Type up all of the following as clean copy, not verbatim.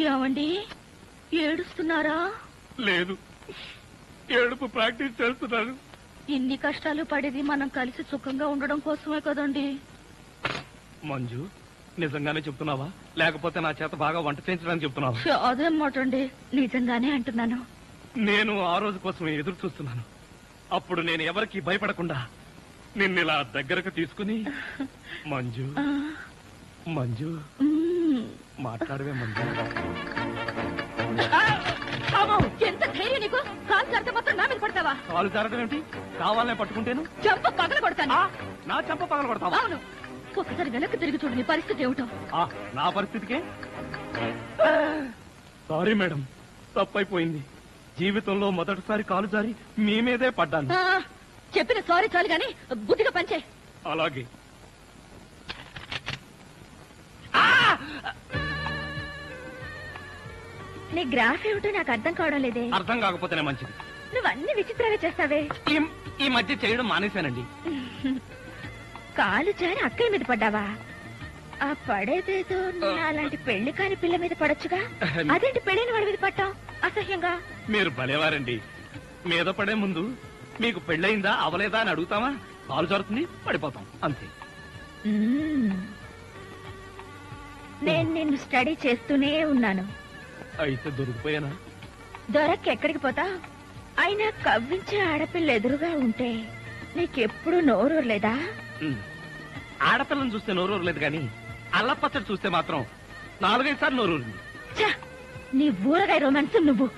ఏమండి ఏడుస్తున్నారా? లేదు, ఏడుపు ప్రాక్టీస్ చేస్తున్నాను. ఇన్ని కష్టాలు పడేది మనం కలిసి సుఖంగా ఉండడం కోసమే కదండి. మంజు, నిజంగానే చెప్తున్నావా లేకపోతే నా చేత బాగా వంట చేయించడానికి చెప్తున్నావా? అదేమాట అండి, నిజంగానే అంటున్నాను. నేను ఆ రోజు కోసం ఎదురు చూస్తున్నాను. అప్పుడు నేను ఎవరికి భయపడకుండా నిన్నిలా దగ్గరకు తీసుకుని మంజు మంజు మాట్లాడవే మంజు. ఎంత ధైర్యం నీకు? కాలు జారితే మాత్రం నా మీద పడతావా? కాలు జారడం ఏమిటి? కావాలనే పట్టుకుంటేను చెంప పగల కొడతాను. నా చెంప పగల కొడతావా? అవును. ఒకసారి వెనక్కి తిరిగి చూడు, నీ పరిస్థితి ఏమిటో. నా పరిస్థితికే సారీ మేడం, తప్పైపోయింది. జీవితంలో మొదటిసారి కాలు జారి మీ మీదే పడ్డాను. చెప్పిన సారీ చాలు గాని బుద్ధిగా పంచే. అలాగే. నీ గ్రాఫ్ ఏమిటో నాకు అర్థం కావడం లేదే. అర్థం కాకపోతేనే మంచిది. నువ్వన్నీ విచిత్రంగా చేస్తావే. ఈ మధ్య చేయడం మానేశానండి. కాలు జారి అక్కయ్య మీద పడ్డావా? ఆ పడేదేదో అలాంటి పెళ్లి కాని పిల్ల మీద పడొచ్చుగా. అదేంటి పెళ్లిని వాడి మీద పట్టావు అసహ్యంగా? మీరు భలేవారండి. మీద పడే ముందు మీకు పెళ్ళయిందా అవలేదా అని అడుగుతామా? కాలు జారుతుంది, పడిపోతాం అంతే. నేను నిన్ను స్టడీ చేస్తూనే ఉన్నాను. అయితే దొరికిపోయానా? దొరక్క ఎక్కడికి పోతా? అయినా కవ్వించే ఆడపిల్ల ఎదురుగా ఉంటే నీకెప్పుడు నోరూరలేదా? ఆడపిల్లని చూస్తే నోరూరలేదు గాని అల్లపచ్చడి చూస్తే మాత్రం 4-5 సార్లు నోరూరింది. నీ ఊరగాయ రొమాన్స్ నువ్వు.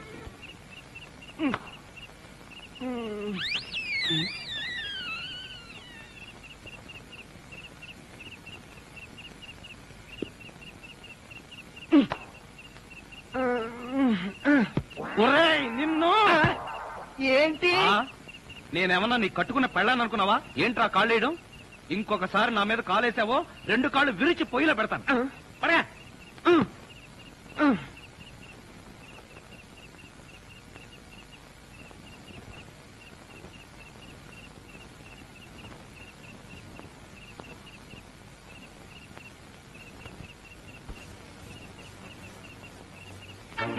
నిన్ను ఏంటి? నేనేమన్నా నీ కట్టుకున్న పెళ్ళాను అనుకున్నావా? ఏంట్రా కాళ్ళేయడం? ఇంకొకసారి నా మీద కాలేసావో 2 కాళ్ళు విరిచి పొయ్యిలో పెడతాను. పడే.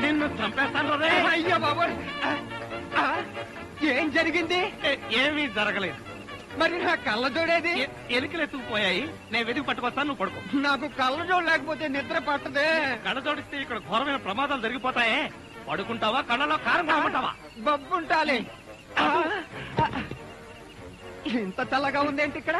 నిన్ను చంపేస్తాను రే. అయ్యో బాబోయ్, ఏం జరిగింది? ఏమీ జరగలేదు. మరి నా కళ్ళజోడేది? ఎలికలు ఎత్తుకుపోయాయి. నేను వెతికి పట్టుకొస్తాను, నువ్వు పడుకో. నాకు కళ్ళజోడు లేకపోతే నిద్ర పట్టదే. కళ్ళజోడిస్తే ఇక్కడ ఘోరమైన ప్రమాదాలు జరిగిపోతాయే. పడుకుంటావా కళ్ళలో కారం కామంటావా? బొబ్బుంటాలి. ఇంత చల్లగా ఉందేంటి ఇక్కడ?